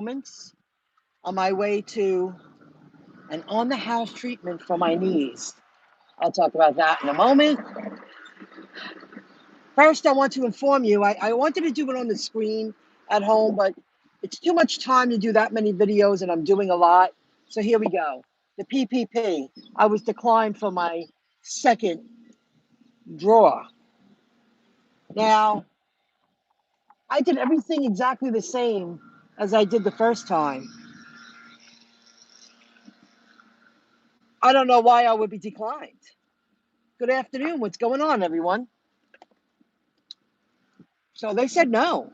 moments on my way to an on-the-house treatment for my knees. I'll talk about that in a moment. First, I want to inform you, I wanted to do it on the screen at home, but it's too much time to do that many videos, and I'm doing a lot. So here we go. The PPP. I was declined for my second draw. Now, I did everything exactly the same as I did the first time. I don't know why I would be declined. Good afternoon. What's going on, everyone? So they said no.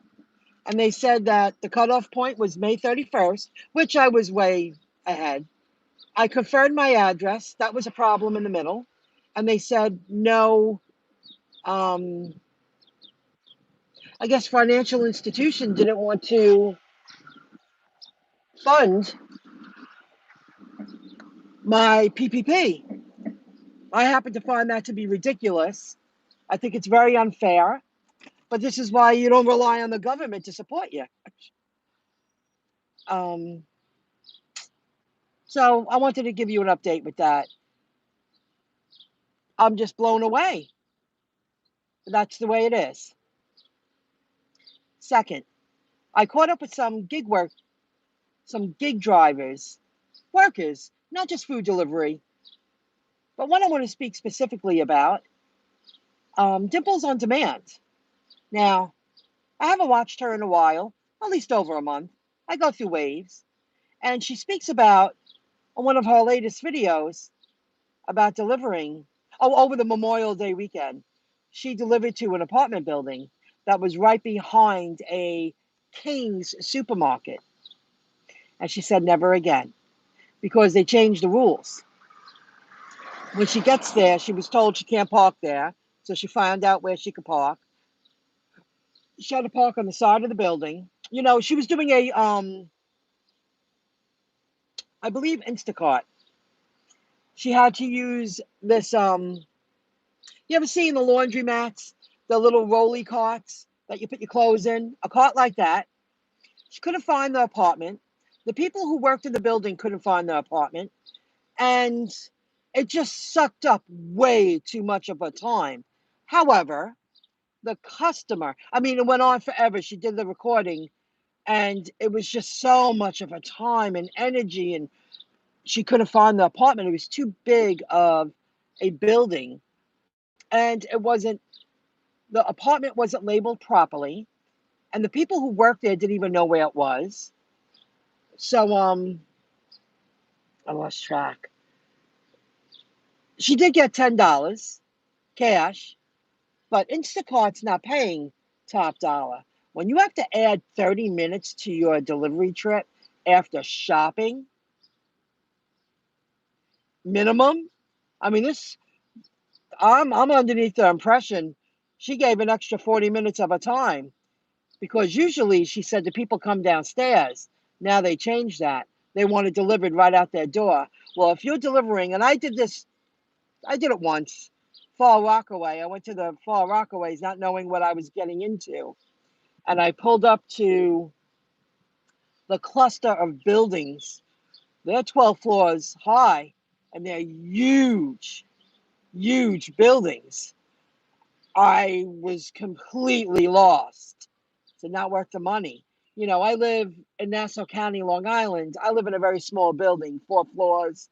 And they said that the cutoff point was May 31st, which I was way ahead. I confirmed my address. That was a problem in the middle. And they said no, I guess financial institution didn't want to fund my PPP. I happen to find that to be ridiculous. I think it's very unfair. But this is why you don't rely on the government to support you. Um, so I wanted to give you an update with that. I'm just blown away. That's the way it is. Second, I caught up with some gig drivers, workers, not just food delivery, but one I want to speak specifically about, Dimples on Demand. Now, I haven't watched her in a while, at least over a month. I go through waves. And she speaks about, on one of her latest videos, about delivering, over the Memorial Day weekend. She delivered to an apartment building that was right behind a King's supermarket. And she said never again, because they changed the rules. When she gets there, she was told she can't park there. So she found out where she could park. She had to park on the side of the building. You know, she was doing I believe Instacart. She had to use this, you ever seen the laundromats, the little rolly carts that you put your clothes in? A cart like that. She couldn't find the apartment. The people who worked in the building couldn't find the apartment. And it just sucked up way too much of her time. However, the customer, I mean, it went on forever. She did the recording, and it was just so much of her time and energy, and she couldn't find the apartment. It was too big of a building, and the apartment wasn't labeled properly, and the people who worked there didn't even know where it was. So I lost track. She did get $10 cash, but Instacart's not paying top dollar. When you have to add 30 minutes to your delivery trip after shopping, minimum, I mean, I'm underneath the impression she gave an extra 40 minutes of her time, because usually she said the people come downstairs. Now they changed that. They want it delivered right out their door. Well, if you're delivering, and I did it once, Far Rockaway. I went to the Far Rockaways not knowing what I was getting into. And I pulled up to the cluster of buildings. They're 12 floors high, and they're huge, huge buildings. I was completely lost. It's not worth the money. You know, I live in Nassau County, Long Island. I live in a very small building, 4 floors,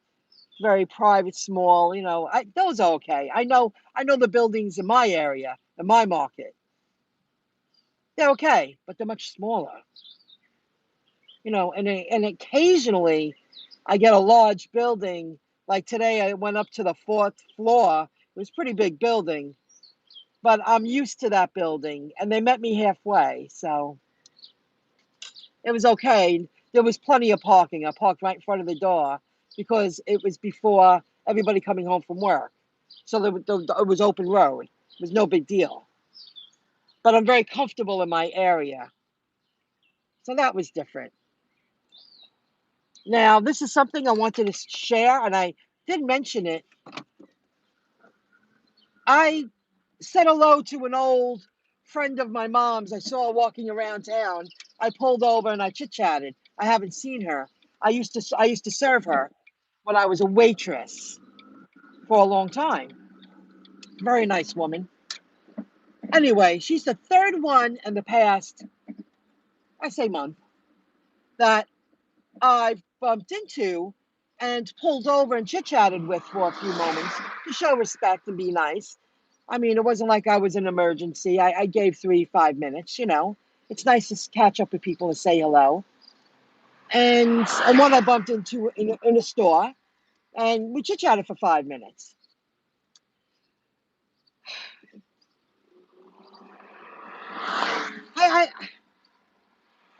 very private, small. You know, those are okay. I know the buildings in my area, in my market. They're okay, but they're much smaller. You know, and occasionally I get a large building. Like today, I went up to the 4th floor. It was a pretty big building, but I'm used to that building, and they met me halfway, so it was okay. There was plenty of parking. I parked right in front of the door because it was before everybody coming home from work. So it was open road. It was no big deal. But I'm very comfortable in my area. So that was different. Now, this is something I wanted to share, and I did mention it. I said hello to an old friend of my mom's. I saw her walking around town. I pulled over and I chit-chatted. I haven't seen her. I used to serve her when I was a waitress for a long time. Very nice woman. Anyway, she's the third one in the past, I say month, that I've bumped into and pulled over and chit-chatted with for a few moments to show respect and be nice. I mean, it wasn't like I was an emergency. I gave 3, 5 minutes, you know. It's nice to catch up with people and say hello. And one I bumped into in a store, and we chit-chatted for 5 minutes. I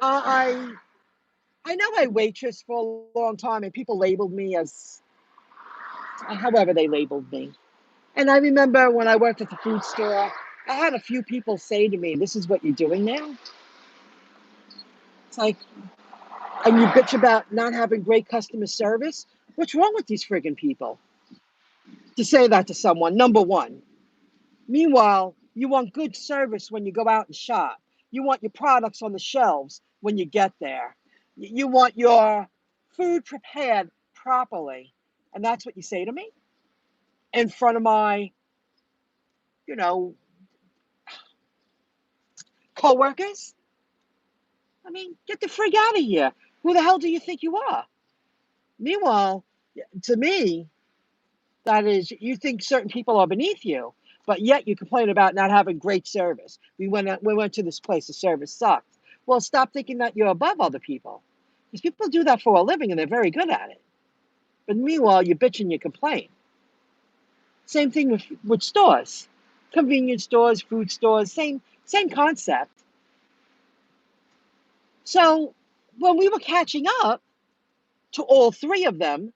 I I know I waitress for a long time, and people labeled me as however they labeled me. And I remember when I worked at the food store, I had a few people say to me, "This is what you're doing now?" It's like, and you bitch about not having great customer service? What's wrong with these friggin' people? To say that to someone, number one. Meanwhile, you want good service when you go out and shop. You want your products on the shelves when you get there. You want your food prepared properly. And that's what you say to me in front of my, you know, coworkers? I mean, get the frig out of here. Who the hell do you think you are? Meanwhile, to me, that is, you think certain people are beneath you, but yet you complain about not having great service. We went to this place, the service sucked. Well, stop thinking that you're above other people. Because people do that for a living and they're very good at it. But meanwhile, you bitch and you complain. Same thing with stores. Convenience stores, food stores, same concept. So when we were catching up to all three of them,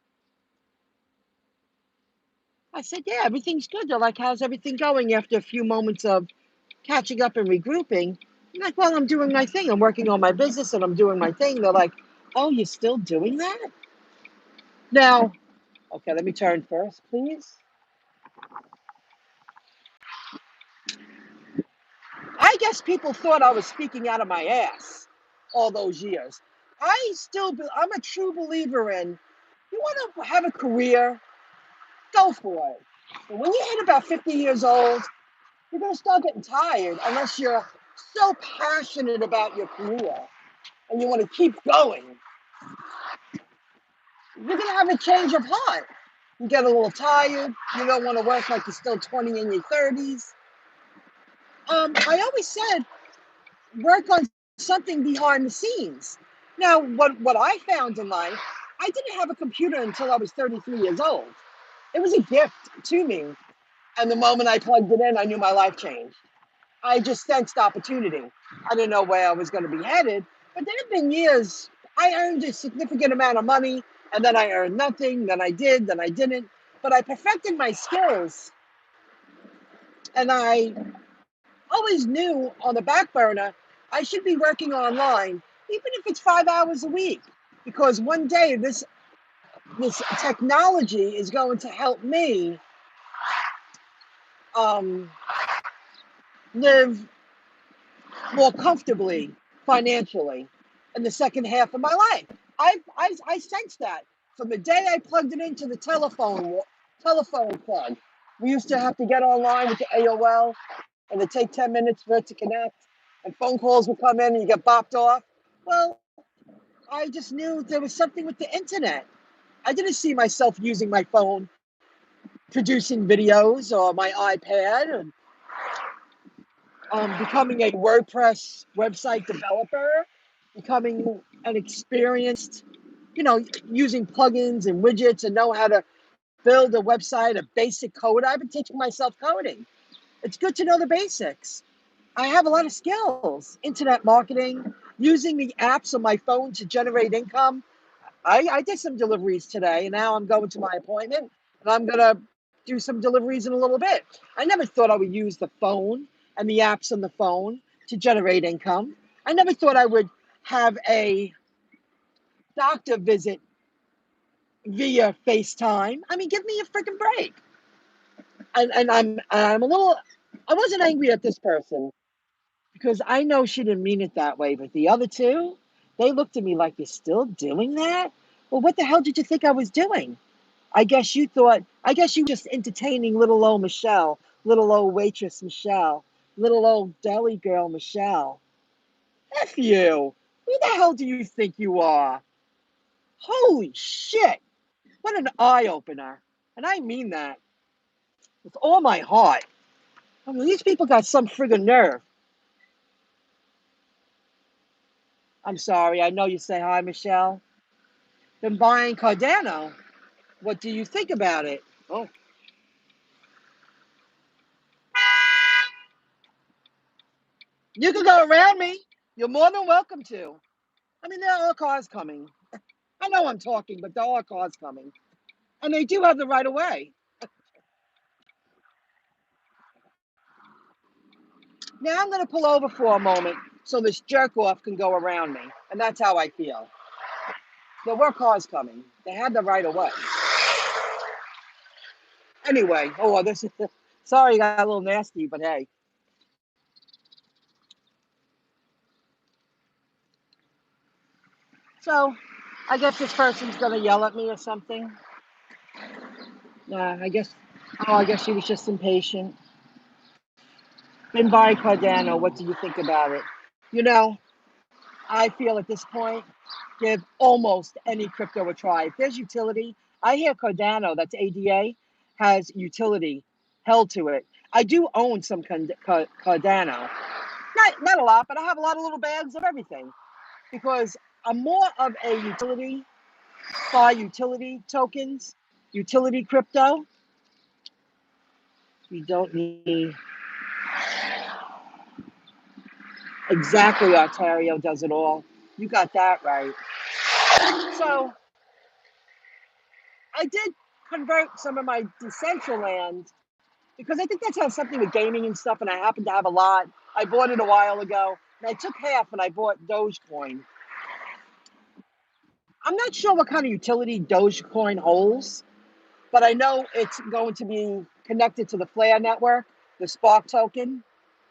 I said, yeah, everything's good. They're like, how's everything going after a few moments of catching up and regrouping? I'm like, well, I'm doing my thing. I'm working on my business and I'm doing my thing. They're like, oh, you're still doing that? Now, okay, let me turn first, please. I guess people thought I was speaking out of my ass all those years. I'm a true believer in, you want to have a career, go for it. But when you hit about 50 years old, you're going to start getting tired unless you're so passionate about your career and you want to keep going. You're going to have a change of heart. You get a little tired. You don't want to work like you're still 20 in your 30s. I always said, work on something behind the scenes. Now, what I found in life, I didn't have a computer until I was 33 years old. It was a gift to me. And the moment I plugged it in, I knew my life changed. I just sensed opportunity. I didn't know where I was going to be headed, but there have been years I earned a significant amount of money, and then I earned nothing, then I did, then I didn't. But I perfected my skills, and I always knew on the back burner I should be working online, even if it's 5 hours a week, because one day this technology is going to help me um, live more comfortably financially in the second half of my life. I sensed that from the day I plugged it into the telephone plug. We used to have to get online with the AOL, and it'd take 10 minutes for it to connect, and phone calls would come in and you get bopped off. Well, I just knew there was something with the internet. I didn't see myself using my phone, producing videos, or my iPad, and becoming a WordPress website developer, becoming an experienced, using plugins and widgets and know how to build a website, a basic code. I've been teaching myself coding. It's good to know the basics. I have a lot of skills, internet marketing, using the apps on my phone to generate income. I did some deliveries today, and now I'm going to my appointment, and I'm going to do some deliveries in a little bit. I never thought I would use the phone and the apps on the phone to generate income. I never thought I would have a doctor visit via FaceTime. I mean, give me a freaking break. And I'm a little, I wasn't angry at this person because I know she didn't mean it that way, but the other two, They looked at me like, you're still doing that? Well, what the hell did you think I was doing? I guess you were just entertaining little old Michelle, little old waitress Michelle, little old deli girl Michelle. F you. Who the hell do you think you are? Holy shit. What an eye opener. And I mean that with all my heart. I mean, these people got some friggin' nerve. I'm sorry, I know you say hi, Michelle. Been buying Cardano. What do you think about it? Oh, you can go around me. You're more than welcome to. I mean, there are cars coming. I know I'm talking, but there are cars coming. And they do have the right of way. Now I'm going to pull over for a moment so this jerk off can go around me. And that's how I feel. There were cars coming. They had the right of way. Anyway, this is, sorry, got a little nasty, but hey. So I guess this person's going to yell at me or something. I guess she was just impatient. Been buying Cardano. What do you think about it? You know, I feel at this point, give almost any crypto a try. If there's utility, I hear Cardano, that's ADA, has utility held to it. I do own some Cardano. Not a lot, but I have a lot of little bags of everything because I'm more of a utility, buy utility tokens, utility crypto. You don't need exactly, Ontario does it all. You got that right. So I did convert some of my Decentraland because I think that's has something with gaming and stuff, and I happen to have a lot. I bought it a while ago, and I took half and I bought Dogecoin. I'm not sure what kind of utility Dogecoin holds, but I know it's going to be connected to the Flare network, the Spark token,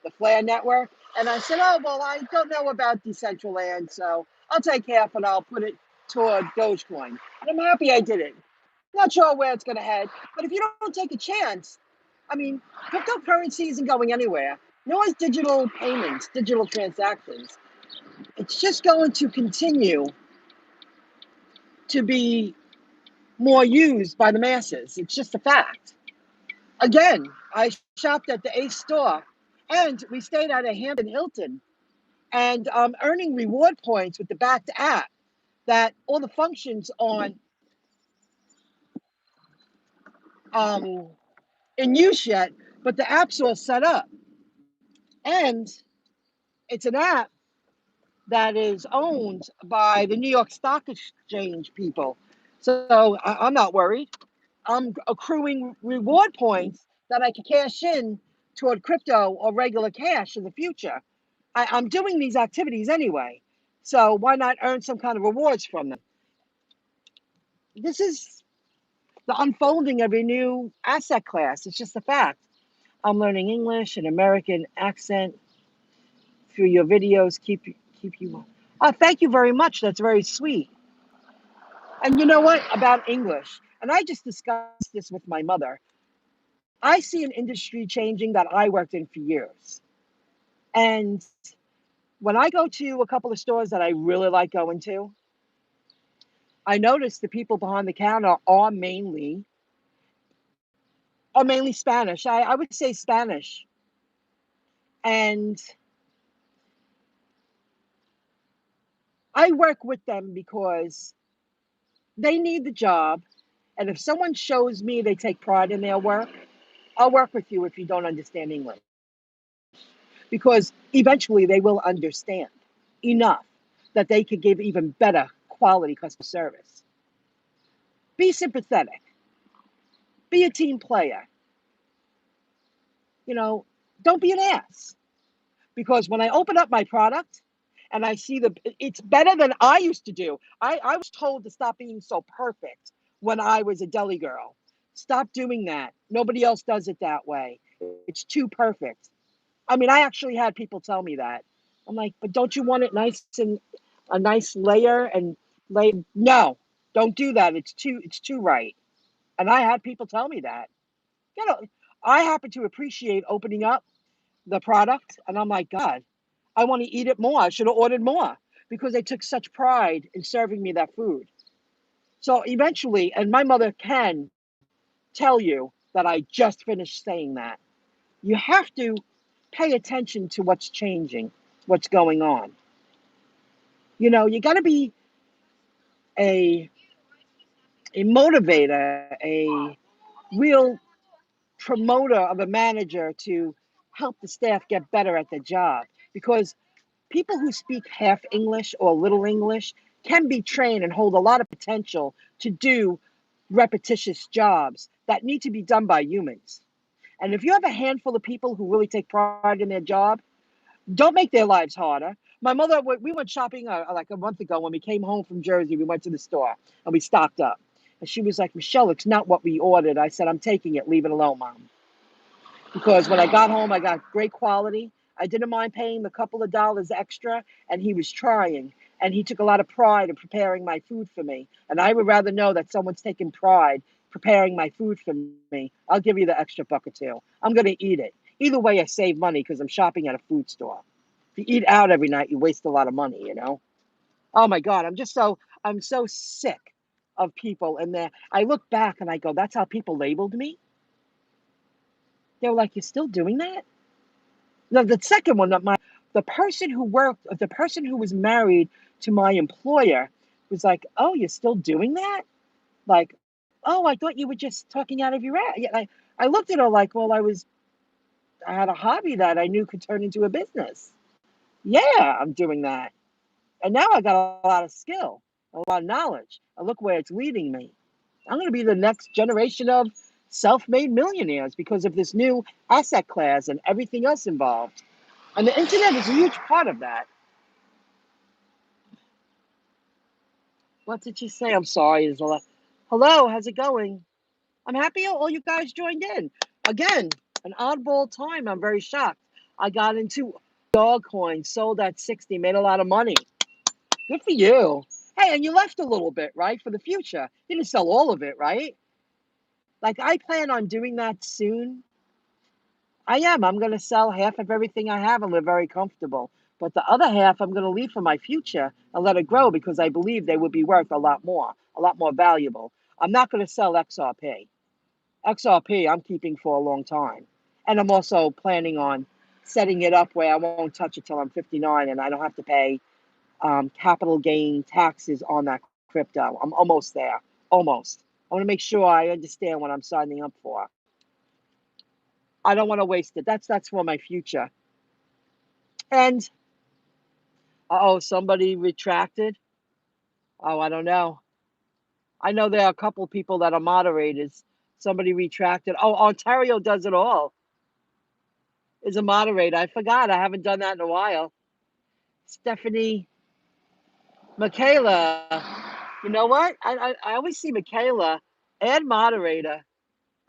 the Flare network. And I said, oh, well, I don't know about Decentraland, so I'll take half and I'll put it toward Dogecoin. And I'm happy I did it. Not sure where it's going to head, but if you don't take a chance, I mean, cryptocurrency isn't going anywhere. Nor is digital payments, digital transactions. It's just going to continue to be more used by the masses. It's just a fact. Again, I shopped at the Ace store and we stayed at a Hampton Hilton and earning reward points with the backed app that all the functions on in use yet, but the app's all set up. And it's an app that is owned by the New York Stock Exchange people. So I'm not worried. I'm accruing reward points that I can cash in toward crypto or regular cash in the future. I'm doing these activities anyway. So why not earn some kind of rewards from them? This is the unfolding of a new asset class. It's just a fact. I'm learning English and American accent through your videos. Keep you. Oh, thank you very much. That's very sweet. And you know what about English? And I just discussed this with my mother. I see an industry changing that I worked in for years. And when I go to a couple of stores that I really like going to, I notice the people behind the counter are mainly Spanish. I would say Spanish. And I work with them because they need the job. And if someone shows me they take pride in their work, I'll work with you if you don't understand English. Because eventually they will understand enough that they could give even better quality customer service. Be sympathetic. Be a team player. Don't be an ass. Because when I open up my product and I see it's better than I used to do. I was told to stop being so perfect when I was a deli girl. Stop doing that. Nobody else does it that way. It's too perfect. I mean, I actually had people tell me that. I'm like, but don't you want it nice and a nice layer and lay. No, don't do that. It's too right. And I had people tell me that. You know, I happen to appreciate opening up the product, and I'm like, God, I want to eat it more. I should have ordered more because they took such pride in serving me that food. So eventually, and my mother can tell you that I just finished saying that. You have to pay attention to what's changing, what's going on. You got to be a a motivator, a real promoter of a manager to help the staff get better at their job. Because people who speak half English or little English can be trained and hold a lot of potential to do repetitious jobs that need to be done by humans. And if you have a handful of people who really take pride in their job, don't make their lives harder. My mother, we went shopping like a month ago when we came home from Jersey. We went to the store and we stocked up. And she was like, Michelle, it's not what we ordered. I said, I'm taking it. Leave it alone, Mom. Because when I got home, I got great quality. I didn't mind paying the couple of dollars extra, and he was trying. And he took a lot of pride in preparing my food for me. And I would rather know that someone's taking pride preparing my food for me. I'll give you the extra buck or two. I'm going to eat it. Either way, I save money because I'm shopping at a food store. If you eat out every night, you waste a lot of money. Oh my God, I'm so sick of people. And then I look back and I go, that's how people labeled me. They were like, you're still doing that? No, the second one, the person who was married to my employer was like, oh, you're still doing that? Like, oh, I thought you were just talking out of your ass. Yeah, I looked at her like, well, I had a hobby that I knew could turn into a business. Yeah, I'm doing that. And now I got a lot of skill, a lot of knowledge. And look where it's leading me. I'm going to be the next generation of self-made millionaires because of this new asset class and everything else involved. And the internet is a huge part of that. What did she say? I'm sorry. Hello, how's it going? I'm happy all you guys joined in. Again, an oddball time. I'm very shocked. I got into dog coins, sold at 60, made a lot of money. Good for you. Hey, and you left a little bit, right? For the future. You didn't sell all of it, right? Like I plan on doing that soon. I am. I'm going to sell half of everything I have and live very comfortable. But the other half I'm going to leave for my future and let it grow because I believe they would be worth a lot more valuable. I'm not going to sell XRP. XRP I'm keeping for a long time. And I'm also planning on setting it up where I won't touch it till I'm 59 and I don't have to pay capital gain taxes on that crypto. I'm almost there. Almost. I want to make sure I understand what I'm signing up for. I don't want to waste it. That's for my future. And somebody retracted. Oh, I don't know. I know there are a couple people that are moderators. Somebody retracted. Oh, Ontario does it all. Is a moderator. I forgot. I haven't done that in a while. Stephanie, Michaela. You know what? I always see Michaela. Add moderator.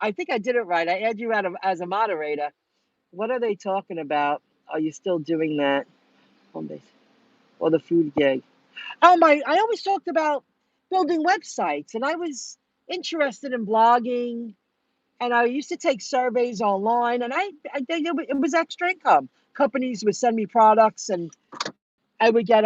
I think I did it right. I add you as a moderator. What are they talking about? Are you still doing that? Home base or the food gig? Oh my! I always talked about building websites, and I was interested in blogging, and I used to take surveys online, and I think it was extra income. Companies would send me products, and I would get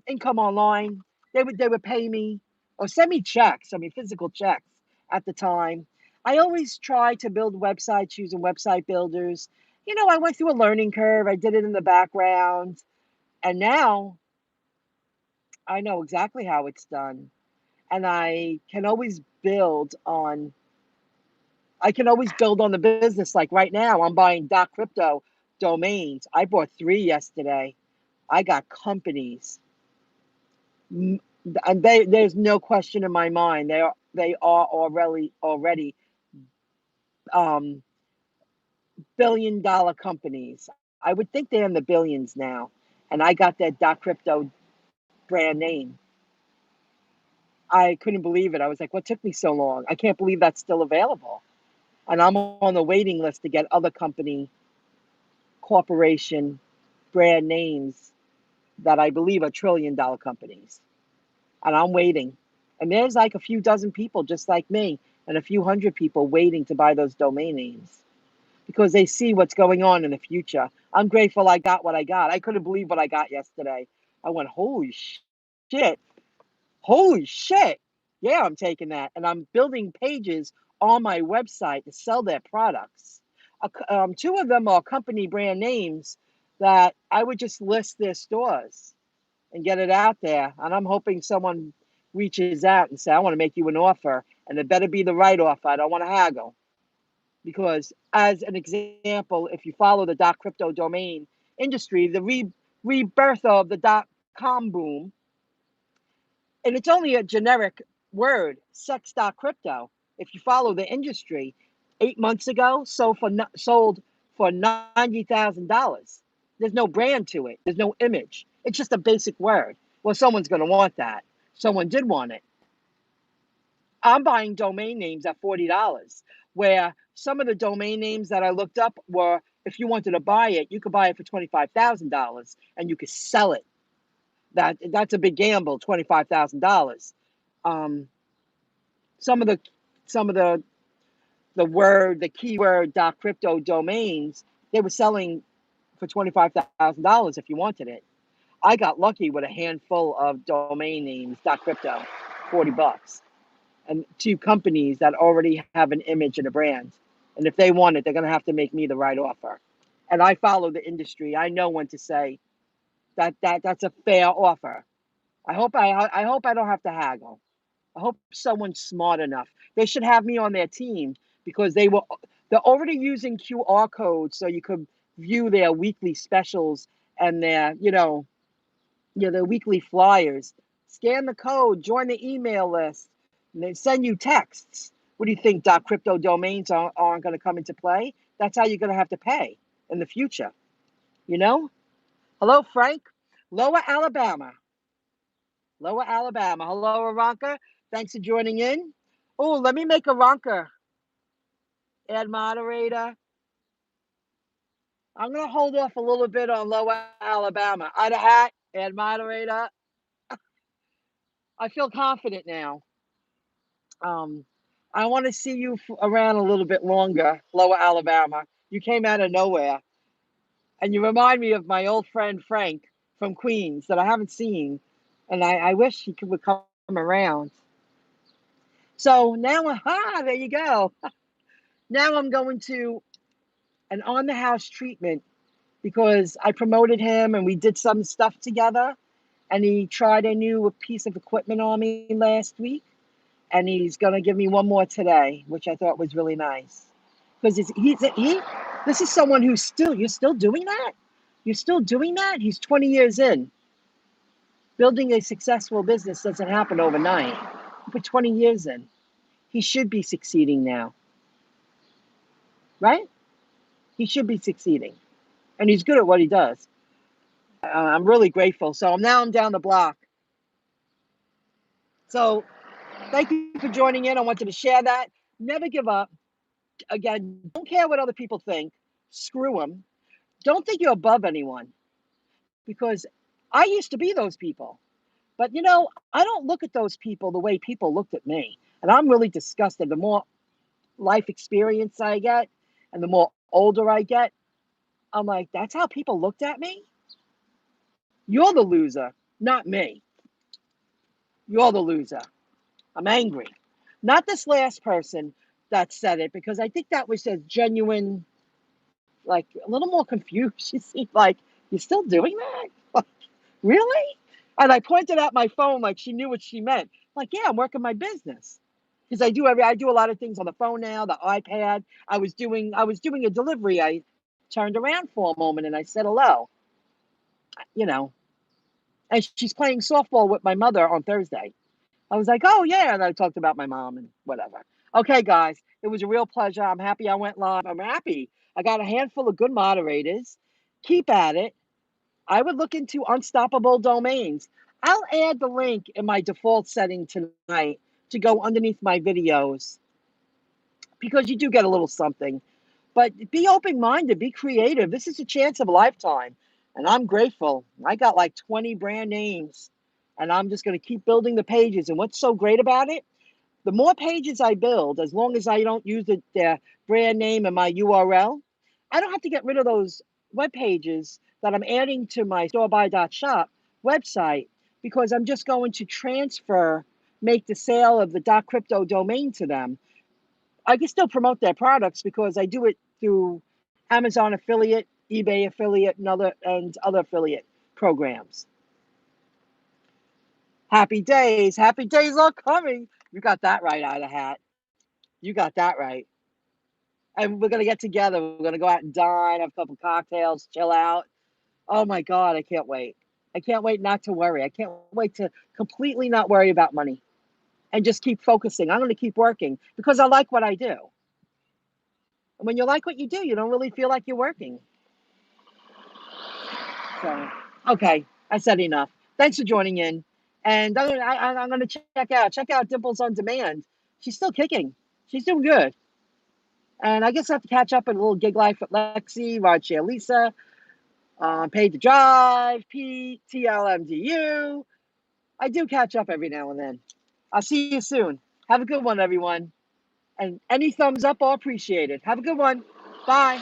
income online. They would pay me or send me checks. I mean physical checks at the time. I always tried to build websites using website builders. I went through a learning curve. I did it in the background, and now I know exactly how it's done. And I can always build on the business. Like right now, I'm buying .crypto domains. I bought 3 yesterday. I got companies, and there's no question in my mind. They are already um, billion-dollar companies. I would think they're in the billions now. And I got that .crypto brand name. I couldn't believe it. I was like, what took me so long? I can't believe that's still available. And I'm on the waiting list to get other corporation brand names that I believe are trillion-dollar companies. And I'm waiting. And there's like a few dozen people just like me and a few hundred people waiting to buy those domain names because they see what's going on in the future. I'm grateful I got what I got. I couldn't believe what I got yesterday. I went, holy shit. Holy shit. Yeah, I'm taking that. And I'm building pages on my website to sell their products. Two of them are company brand names that I would just list their stores and get it out there. And I'm hoping someone reaches out and say, I want to make you an offer. And it better be the right offer. I don't want to haggle. Because as an example, if you follow the .crypto domain industry, the rebirth of the .com boom, and it's only a generic word, sex.crypto. If you follow the industry, 8 months ago, sold for $90,000. There's no brand to it. There's no image. It's just a basic word. Well, someone's going to want that. Someone did want it. I'm buying domain names at $40, where some of the domain names that I looked up were, if you wanted to buy it, you could buy it for $25,000 and you could sell it. That's a big gamble, $25,000. Some of the keyword .crypto domains, they were selling for $25,000 if you wanted it. I got lucky with a handful of domain names .crypto, $40, and two companies that already have an image and a brand. And if they want it, they're going to have to make me the right offer. And I follow the industry. I know when to say that's a fair offer. I hope I don't have to haggle. I hope someone's smart enough. They should have me on their team because they're already using QR codes so you could view their weekly specials and their their weekly flyers. Scan the code, join the email list, and they send you texts. What do you think? .crypto domains aren't going to come into play? That's how you're going to have to pay in the future. Hello, Frank. Lower Alabama. Lower Alabama. Hello, Aranka. Thanks for joining in. Oh, let me make Aranka add moderator. I'm going to hold off a little bit on Lower Alabama. Ida Hat, add moderator. I feel confident now. I want to see you around a little bit longer, Lower Alabama. You came out of nowhere. And you remind me of my old friend Frank from Queens that I haven't seen. And I wish he would come around. So now, there you go. Now I'm going to an on-the-house treatment because I promoted him and we did some stuff together. And he tried a new piece of equipment on me last week. And he's going to give me one more today, which I thought was really nice. Because this is someone you're still doing that? You're still doing that? He's 20 years in. Building a successful business doesn't happen overnight. You put 20 years in. He should be succeeding now. Right? He should be succeeding. And he's good at what he does. I'm really grateful. So now I'm down the block. So thank you for joining in. I wanted to share that. Never give up. Again, don't care what other people think. Screw them. Don't think you're above anyone. Because I used to be those people. But, I don't look at those people the way people looked at me. And I'm really disgusted. The more life experience I get and the more older I get, I'm like, that's how people looked at me? You're the loser, not me. You're the loser. I'm angry. Not this last person that said it, because I think that was a genuine, like, a little more confused. She seemed like, you're still doing that? Like, really? And I pointed out my phone like she knew what she meant. Like, yeah, I'm working my business. Because I do a lot of things on the phone now, the iPad. I was doing a delivery. I turned around for a moment and I said hello. And she's playing softball with my mother on Thursday. I was like, oh yeah, and I talked about my mom and whatever. Okay, guys, it was a real pleasure. I'm happy I went live. I'm happy. I got a handful of good moderators. Keep at it. I would look into unstoppable domains. I'll add the link in my default setting tonight to go underneath my videos because you do get a little something. But be open-minded, be creative. This is a chance of a lifetime. And I'm grateful. I got like 20 brand names, and I'm just going to keep building the pages. And what's so great about it? The more pages I build, as long as I don't use the brand name and my URL, I don't have to get rid of those web pages that I'm adding to my storebuy.shop website, because I'm just going to make the sale of the .crypto domain to them. I can still promote their products because I do it through Amazon affiliate, eBay affiliate, and other affiliate programs. Happy days are coming. You got that right, Ida Hat. You got that right. And we're gonna get together. We're gonna go out and dine, have a couple cocktails, chill out. Oh my God, I can't wait. I can't wait not to worry. I can't wait to completely not worry about money and just keep focusing. I'm gonna keep working because I like what I do. And when you like what you do, you don't really feel like you're working. So, okay, I said enough. Thanks for joining in. And I'm gonna check out Dimples on Demand. She's still kicking. She's doing good. And I guess I have to catch up in a little gig life with Lexi, Rideshare Lisa, Paid to Drive, Pete, TLMDU. I do catch up every now and then. I'll see you soon. Have a good one, everyone. And any thumbs up are appreciated. Have a good one. Bye.